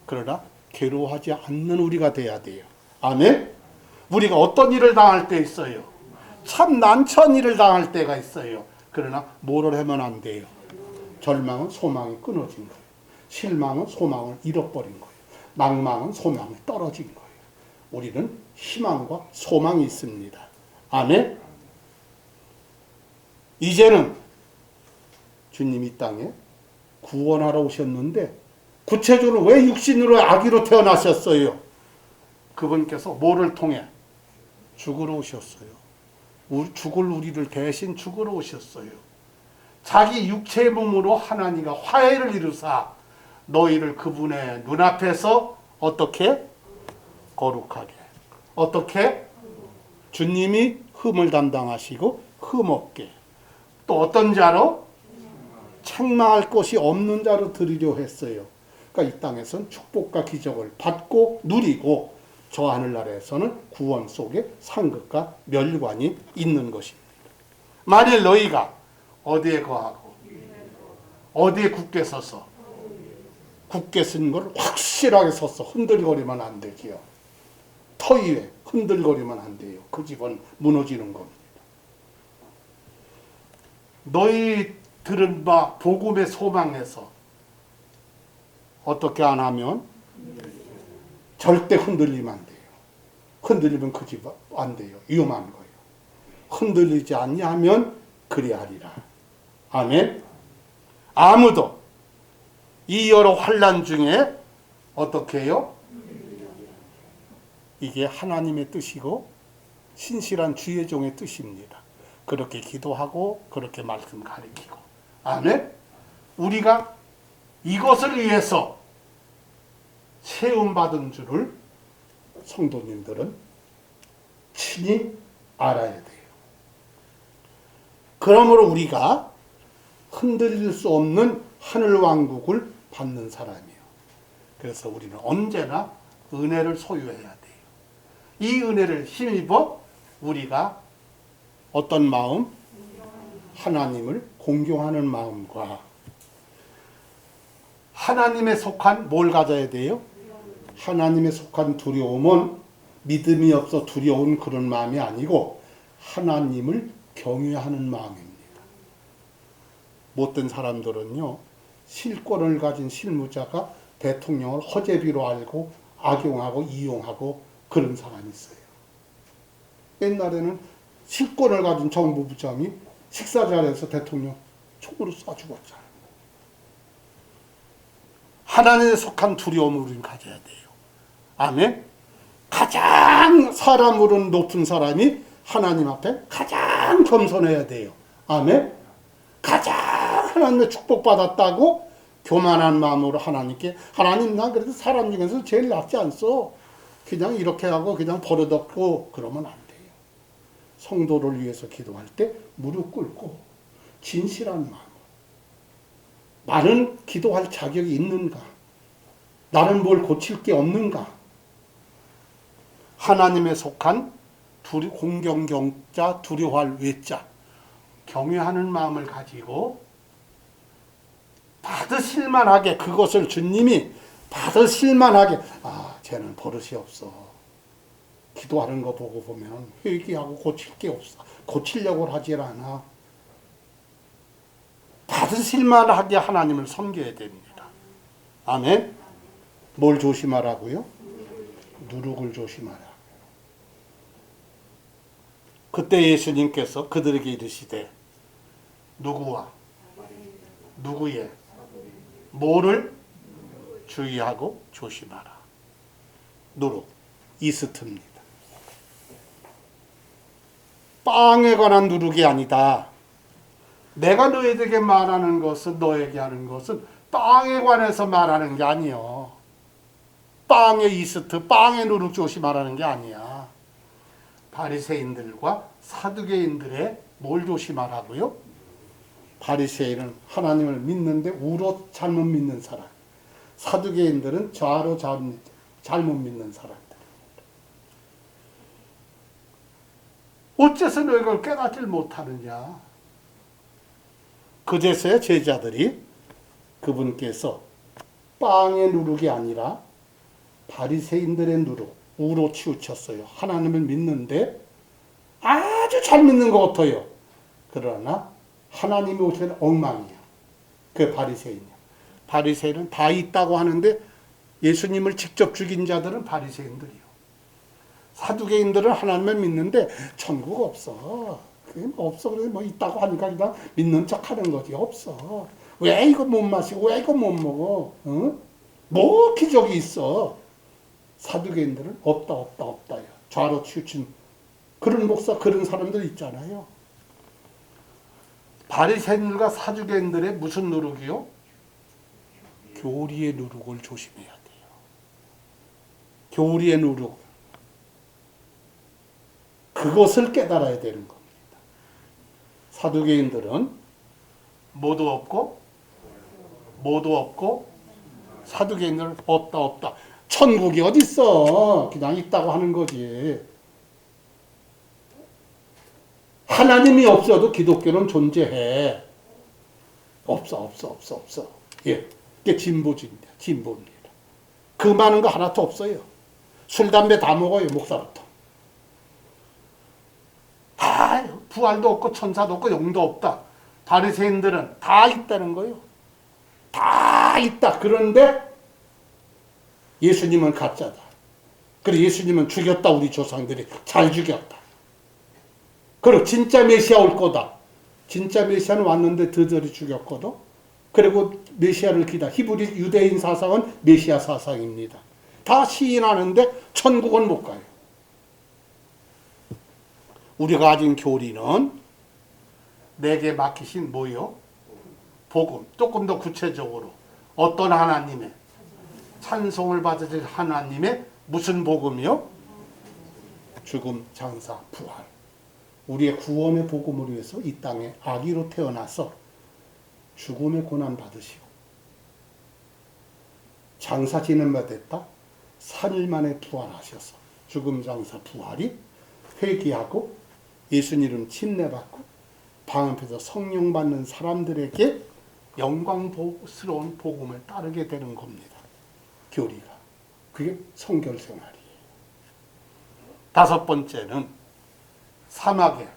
Speaker 1: 그러나 괴로워하지 않는 우리가 돼야 돼요. 아멘. 우리가 어떤 일을 당할 때 있어요. 참 난처한 일을 당할 때가 있어요. 그러나 뭐를 하면 안 돼요. 절망은 소망이 끊어진 거예요. 실망은 소망을 잃어버린 거예요. 낭망은 소망이 떨어진 거예요. 우리는 희망과 소망이 있습니다. 아멘. 이제는 주님이 이 땅에 구원하러 오셨는데 구체적으로 왜 육신으로 아기로 태어나셨어요? 그분께서 뭐를 통해? 죽으러 오셨어요. 죽을 우리를 대신 죽으러 오셨어요. 자기 육체의 몸으로 하나님과 화해를 이루사 너희를 그분의 눈앞에서 어떻게? 거룩하게. 어떻게? 주님이 흠을 담당하시고 흠없게. 또 어떤 자로? 책망할 것이 없는 자로 드리려 했어요. 그러니까 이 땅에서는 축복과 기적을 받고 누리고 저 하늘나라에서는 구원 속에 상급과 멸관이 있는 것입니다. 만일 너희가 어디에 거하고 어디에 굳게 서서 굳게 쓴 걸 확실하게 서서 흔들거리면 안 되지요. 터 위에 흔들거리면 안 돼요. 그 집은 무너지는 겁니다. 너희들은 막 복음의 소망에서 어떻게 안 하면 절대 흔들리면 안 돼요. 흔들리면 그 집 안 돼요. 위험한 거예요. 흔들리지 않냐면 그래야 하리라. 아멘. 아무도 이 여러 환난 중에 어떻게 해요? 이게 하나님의 뜻이고 신실한 주의 종의 뜻입니다. 그렇게 기도하고 그렇게 말씀 가르치고. 아멘. 우리가 이것을 위해서 세움받은 줄을 성도님들은 친히 알아야 돼요. 그러므로 우리가 흔들릴 수 없는 하늘왕국을 받는 사람이에요. 그래서 우리는 언제나 은혜를 소유해야 돼요. 이 은혜를 힘입어 우리가 어떤 마음? 하나님을 공경하는 마음과 하나님에 속한 뭘 가져야 돼요? 하나님에 속한 두려움은 믿음이 없어 두려운 그런 마음이 아니고 하나님을 경외하는 마음입니다. 못된 사람들은요, 실권을 가진 실무자가 대통령을 허재비로 알고 악용하고 이용하고 그런 사람이 있어요. 옛날에는 실권을 가진 정부부장이 식사 자리에서 대통령 총으로 쏴 죽었잖아요. 하나님에 속한 두려움을 우리는 가져야 돼요. 아멘. 가장 사람으로는 높은 사람이 하나님 앞에 가장 겸손해야 돼요. 아멘. 가장 하나님의 축복받았다고 교만한 마음으로 하나님께 하나님 나 그래도 사람 중에서 제일 낫지 않소. 그냥 이렇게 하고 그냥 버려뒀고 그러면 안 돼요. 성도를 위해서 기도할 때 무릎 꿇고 진실한 마음. 나는 기도할 자격이 있는가? 나는 뭘 고칠 게 없는가? 하나님에 속한 공경경자 두려워할 외자, 경외하는 마음을 가지고 받으실만하게, 그것을 주님이 받으실만하게, 쟤는 버릇이 없어. 기도하는 거 보고 보면 회개하고 고칠 게 없어. 고치려고 하질 않아. 받으실만하게 하나님을 섬겨야 됩니다. 아멘. 뭘 조심하라고요? 누룩을 조심하라. 그때 예수님께서 그들에게 이르시되 누구와 누구의 뭐를 주의하고 조심하라. 누룩, 이스트입니다. 빵에 관한 누룩이 아니다. 내가 너희에게 말하는 것은, 너에게 하는 것은 빵에 관해서 말하는 게 아니요. 빵의 이스트, 빵의 누룩 조심하라는 게 아니야. 바리새인들과 사두개인들의 뭘 조심하라고요? 바리새인은 하나님을 믿는데 우로 잘못 믿는 사람, 사두개인들은 좌로 잘못 믿는 사람들. 어째서 너희가 그걸 깨닫질 못하느냐? 그제서야 제자들이 그분께서 빵의 누룩이 아니라 바리새인들의 누룩, 우로 치우쳤어요. 하나님을 믿는데 아주 잘 믿는 것 같아요. 그러나 하나님이 오시는 엉망이야. 그게 바리새인이야. 바리새인은 다 있다고 하는데 예수님을 직접 죽인 자들은 바리새인들이요. 사두개인들은 하나님을 믿는데 천국 없어. 그게 없어. 그래 뭐 있다고 하니까 그냥 믿는 척하는 거지. 없어. 왜 이거 못 마시고 왜 이거 못 먹어? 응? 뭐 기적이 있어? 사두개인들은 없다요. 좌로 치우친 그런 목사, 그런 사람들 있잖아요. 바리새인들과 사두개인들의 무슨 누룩이요? 교리의 누룩을 조심해야 돼요. 교리의 누룩. 그것을 깨달아야 되는 겁니다. 사두개인들은 뭐도 없고 사두개인들은 없다. 천국이 어디 있어? 그냥 있다고 하는 거지. 하나님이 없어도 기독교는 존재해. 없어. 예, 이게 진보주의입니다. 그 많은 거 하나도 없어요. 술, 담배 다 먹어요, 목사부터. 다 부활도 없고 천사도 없고 영도 없다. 바리새인들은 다 있다는 거예요. 다 있다. 그런데 예수님은 가짜다. 그래 예수님은 죽였다. 우리 조상들이 잘 죽였다. 그리고 진짜 메시아 올 거다. 진짜 메시아는 왔는데 드들이 죽였거든. 그리고 메시아를 히브리 유대인 사상은 메시아 사상입니다. 다 시인하는데 천국은 못 가요. 우리가 가진 교리는 내게 맡기신 뭐요? 복음. 조금 더 구체적으로 어떤 하나님의 찬송을 받으실 하나님의 무슨 복음이요? 죽음, 장사, 부활. 우리의 구원의 복음을 위해서 이 땅에 아기로 태어나서 죽음의 고난 받으시고 장사 지는 바 됐다. 3일 만에 부활하셔서 죽음, 장사, 부활이 회개하고 예수님 이름 침례받고 방 앞에서 성령 받는 사람들에게 영광스러운 복음을 따르게 되는 겁니다. 교리가. 그게 성결 생활이에요. 다섯 번째는 사막에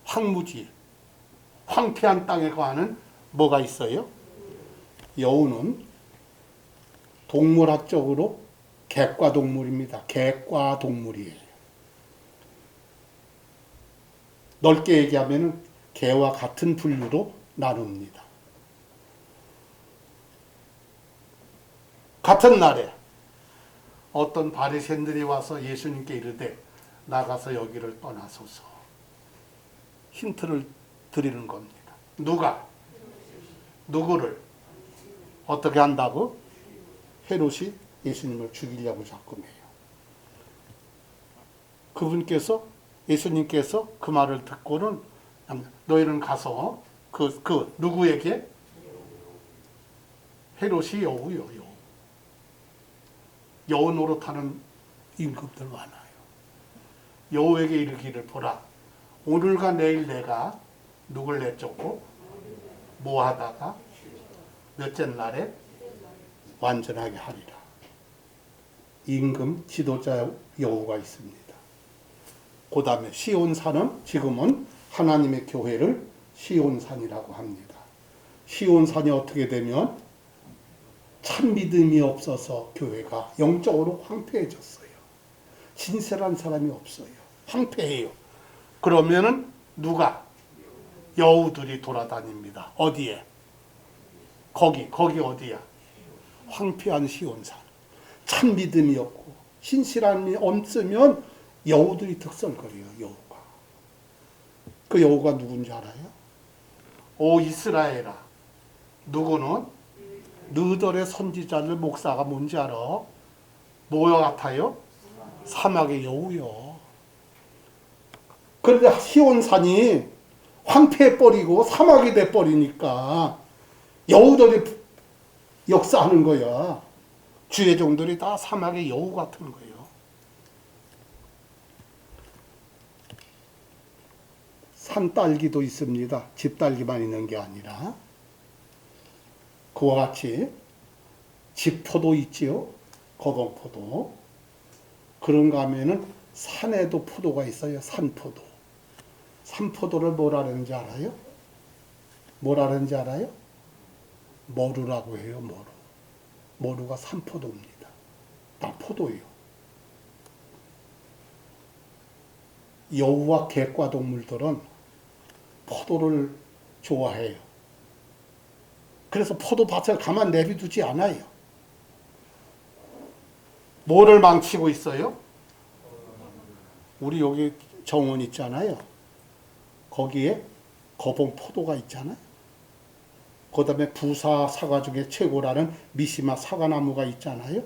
Speaker 1: 황무지, 황폐한 땅에 거하는 뭐가 있어요? 여우는 동물학적으로 객과동물입니다. 객과동물이에요. 넓게 얘기하면 개와 같은 분류로 나눕니다. 같은 날에 어떤 바리새인들이 와서 예수님께 이르되 나가서 여기를 떠나소서. 힌트를 드리는 겁니다. 누구를 어떻게 한다고? 헤롯이 예수님을 죽이려고 작정해요. 예수님께서 그 말을 듣고는 너희는 가서 그 누구에게? 헤롯이 여우요. 여우 노릇하는 임금들 많아요. 여우에게 이르기를 보라. 오늘과 내일 내가 누굴 내쫓고 뭐 하다가 몇째 날에 완전하게 하리라. 임금 지도자 여우가 있습니다. 그 다음에 시온산은 지금은 하나님의 교회를 시온산이라고 합니다. 시온산이 어떻게 되면 참 믿음이 없어서 교회가 영적으로 황폐해졌어요. 진실한 사람이 없어요. 황폐해요. 그러면은 누가? 여우들이 돌아다닙니다. 어디에? 거기 어디야? 황폐한 시온산. 참 믿음이 없고 신실함이 없으면 여우들이 득설거려요. 여우가. 그 여우가 누군지 알아요? 오 이스라엘아. 누구는? 너희들의 선지자들 목사가 뭔지 알아? 뭐와 같아요? 사막의 여우요. 그런데 시온산이 황폐해버리고 사막이 돼버리니까 여우들이 역사하는 거야. 주의 종들이 다 사막의 여우 같은 거예요. 산딸기도 있습니다. 집딸기만 있는 게 아니라 그와 같이 집포도 있지요. 거봉포도. 그런가 하면은 산에도 포도가 있어요. 산포도. 산포도를 뭐라는지 알아요? 뭐라는지 알아요? 머루라고 해요. 머루. 머루가 산포도입니다. 다 포도예요. 여우와 객과 동물들은 포도를 좋아해요. 그래서 포도밭을 가만 내비두지 않아요. 뭐를 망치고 있어요? 우리 여기 정원 있잖아요. 거기에 거봉 포도가 있잖아요. 그 다음에 부사 사과 중에 최고라는 미시마 사과나무가 있잖아요.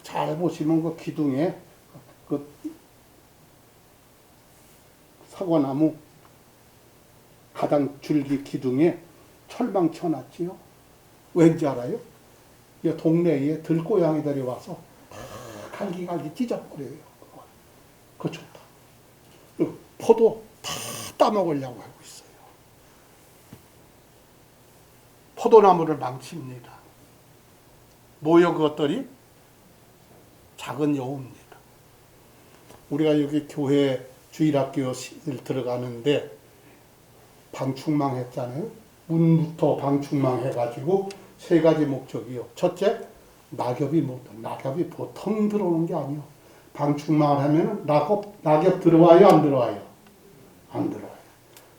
Speaker 1: 잘 보시면 그 기둥에 그 사과나무 가장 줄기 기둥에 철망 쳐놨지요. 왠지 알아요? 이 동네에 들고양이들이 와서 갈기갈기 찢어버려요. 그거 좋다. 포도 다 따먹으려고 하고 있어요. 포도나무를 망칩니다. 뭐요 그것들이? 작은 여우입니다. 우리가 여기 교회 주일학교를 들어가는데 방충망 했잖아요. 문부터 방충망 해가지고 세 가지 목적이요. 첫째, 낙엽이 보통 들어오는 게 아니요. 방충망을 하면 낙엽 들어와요, 안 들어와요? 안 들어와요.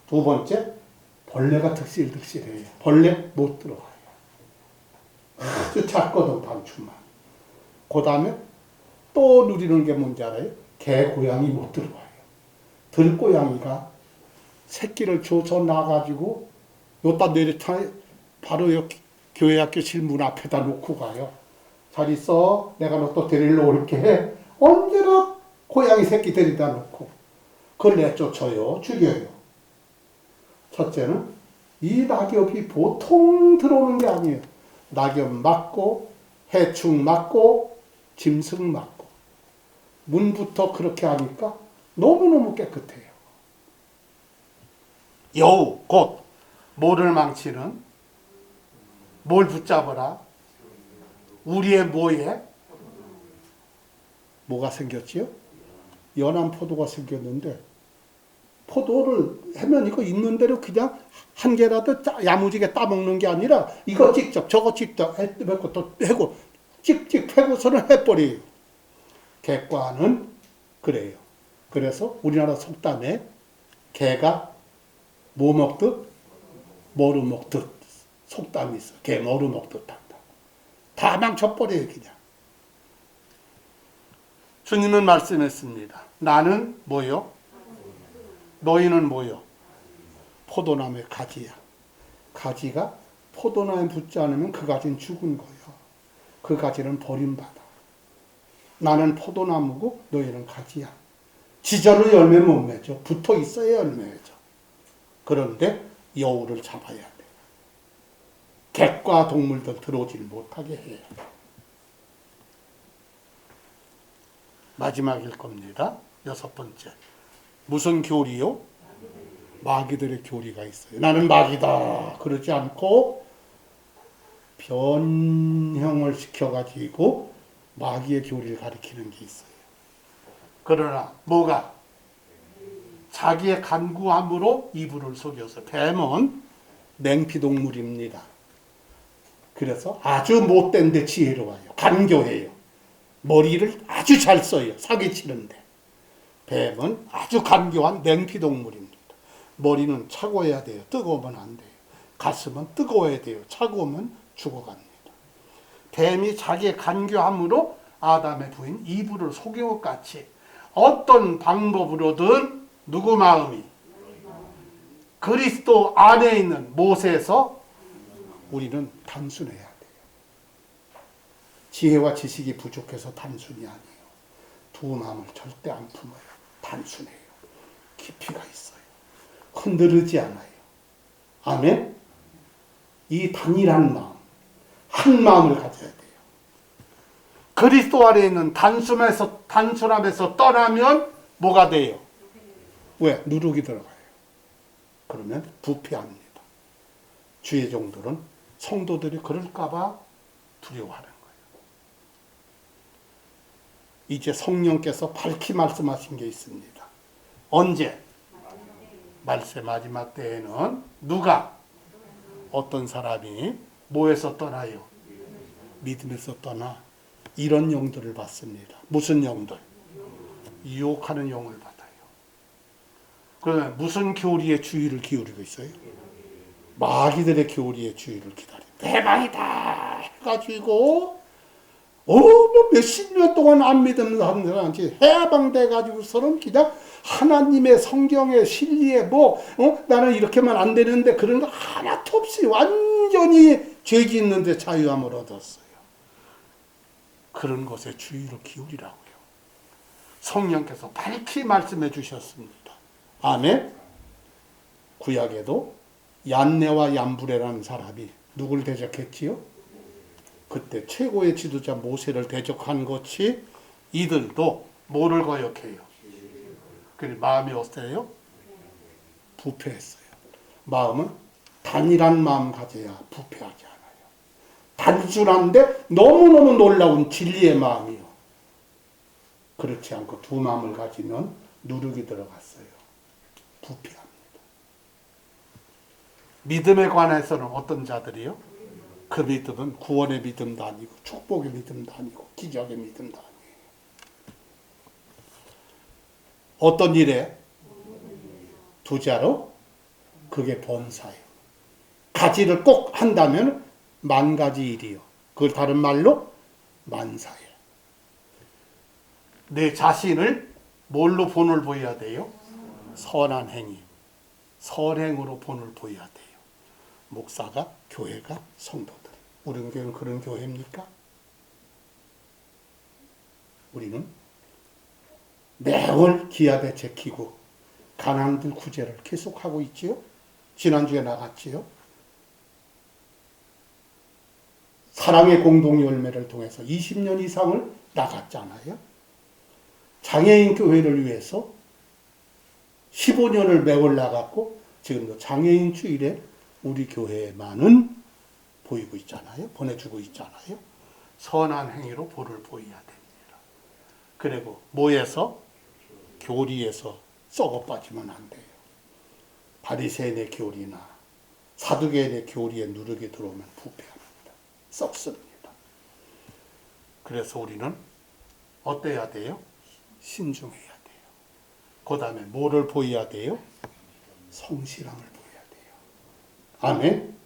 Speaker 1: 두 번째, 벌레가 득실득실해요. 벌레 못 들어와요. 아주 작거든, 방충망. 그 다음에 또 누리는 게 뭔지 알아요? 개, 고양이 못 들어와요. 들고양이가 새끼를 줘서 나가지고 요따 내리타 바로 여기 교회 학교 실문 앞에다 놓고 가요. 잘 있어. 내가 너 또 데리러 올게 해. 언제나 고양이 새끼 데리다 놓고 그걸 내쫓아요. 죽여요. 첫째는 이 낙엽이 보통 들어오는 게 아니에요. 낙엽 맞고 해충 맞고 짐승 맞고 문부터 그렇게 하니까 너무너무 깨끗해요. 여우 곧 뭐를 망치는 뭘 붙잡으라 우리의 뭐에 뭐가 생겼지요? 연한 포도가 생겼는데 포도를 하면 이거 있는 대로 그냥 한 개라도 야무지게 따먹는 게 아니라 이거 직접 저거 직접 해고 또 해고 찍찍 패고서는 해버려요. 개과는 그래요. 그래서 우리나라 속담에 개가 뭐 먹듯 머루 먹듯 속담이 있어. 개 머루 먹듯 한다. 다 망쳐버려요 그냥. 주님은 말씀했습니다. 나는 뭐요? 너희는 뭐요? 포도나무의 가지야. 가지가 포도나무에 붙지 않으면 그 가지는 죽은 거예요. 그 가지는 버림받아. 나는 포도나무고 너희는 가지야. 지저로 열매 못 맺어. 붙어 있어야 열매 맺어. 그런데 여우를 잡아야 돼. 객과 동물들 들어오질 못하게 해야 돼. 마지막일 겁니다. 6번째. 무슨 교리요? 마귀들의 교리가 있어요. 나는 마귀다. 그러지 않고 변형을 시켜가지고 마귀의 교리를 가리키는 게 있어요. 그러나 뭐가? 자기의 간구함으로 이불을 속여서. 뱀은 냉피동물입니다. 그래서 아주 못된 데 지혜로워요. 간교해요. 머리를 아주 잘 써요. 사기치는데. 뱀은 아주 간교한 냉피동물입니다. 머리는 차고해야 돼요. 뜨거우면 안 돼요. 가슴은 뜨거워야 돼요. 차가우면 죽어갑니다. 뱀이 자기의 간교함으로 아담의 부인 이브를 속인 것 같이 어떤 방법으로든 누구 마음이? 그리스도 안에 있는 못에서 우리는 단순해야 돼요. 지혜와 지식이 부족해서 단순이 아니에요. 두 마음을 절대 안 품어요. 단순해요. 깊이가 있어요. 흔들리지 않아요. 아멘? 이 단일한 마음, 한 마음을 가져야 돼요. 그리스도 안에 있는 단순함에서 떠나면 뭐가 돼요? 왜? 누룩이 들어가요. 그러면 부패합니다. 주의 종들은 성도들이 그럴까봐 두려워하는 거예요. 이제 성령께서 밝히 말씀하신 게 있습니다. 언제? 말세 마지막 때에는 누가? 어떤 사람이 뭐에서 떠나요? 믿음에서 떠나 이런 영들을 받습니다. 무슨 영들? 유혹하는 영을 받아요. 그러면 무슨 교리에 주의를 기울이고 있어요? 마귀들의 교리에 주의를 기다립니다. 대박이다 해가지고 뭐 몇십 년 동안 안 믿는 사람들한테 해방돼가지고서는 그냥 하나님의 성경의 진리에 나는 이렇게만 안 되는데 그런 거 하나도 없이 완전히 죄 짓는데 자유함을 얻었어요. 그런 것에 주의를 기울이라고요. 성령께서 밝히 말씀해 주셨습니다. 아멘. 구약에도 얀네와 얀브레라는 사람이 누굴 대적했지요? 그때 최고의 지도자 모세를 대적한 것이 이들도 뭐를 거역해요? 그래 마음이 어때요? 부패했어요. 마음은 단일한 마음 가져야 부패하지 않아요. 단순한데 너무너무 놀라운 진리의 마음이요. 그렇지 않고 두 마음을 가지면 누룩이 들어갔어요. 부패합니다. 믿음에 관해서는 어떤 자들이요? 그 믿음은 구원의 믿음도 아니고 축복의 믿음도 아니고 기적의 믿음도 아니에요. 어떤 일에? 부자로? 그게 범사예요. 가지를 꼭 한다면 만 가지 일이요. 그걸 다른 말로 만사예요. 내 자신을 뭘로 본을 보여야 돼요? 선한 행위. 선행으로 본을 보여야 돼요. 목사가, 교회가, 성도들. 우리 교회는 그런 교회입니까? 우리는 매월 기압에 제키고 가난들 구제를 계속하고 있지요. 지난주에 나갔지요. 사랑의 공동 열매를 통해서 20년 이상을 나갔잖아요. 장애인 교회를 위해서 15년을 매월 나갔고 지금도 장애인 주일에 우리 교회에만은 보이고 있잖아요. 보내주고 있잖아요. 선한 행위로 본을 보여야 됩니다. 그리고 뭐에서? 교리에서 썩어 빠지면 안 돼요. 바리새인의 교리나 사두개인의 교리에 누룩이 들어오면 부패합니다. 썩습니다. 그래서 우리는 어때야 돼요? 신중해야 돼요. 그 다음에 뭐를 보여야 돼요? 성실함을 보여야 돼요. 아멘.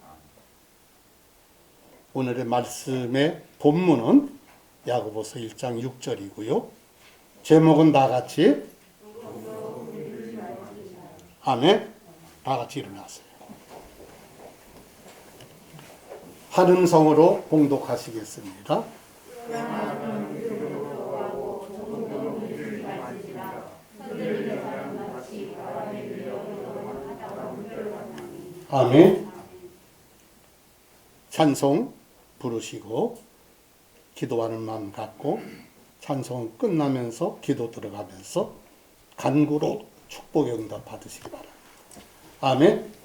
Speaker 1: 오늘의 말씀의 본문은 야고보서 1장 6절이고요. 제목은 다 같이 아멘. 다 같이 일어나세요. 한음성으로 봉독하시겠습니다. 아멘. 찬송 부르시고 기도하는 마음 갖고 찬송 끝나면서 기도 들어가면서 간구로 축복의 응답 받으시기 바랍니다. 아멘.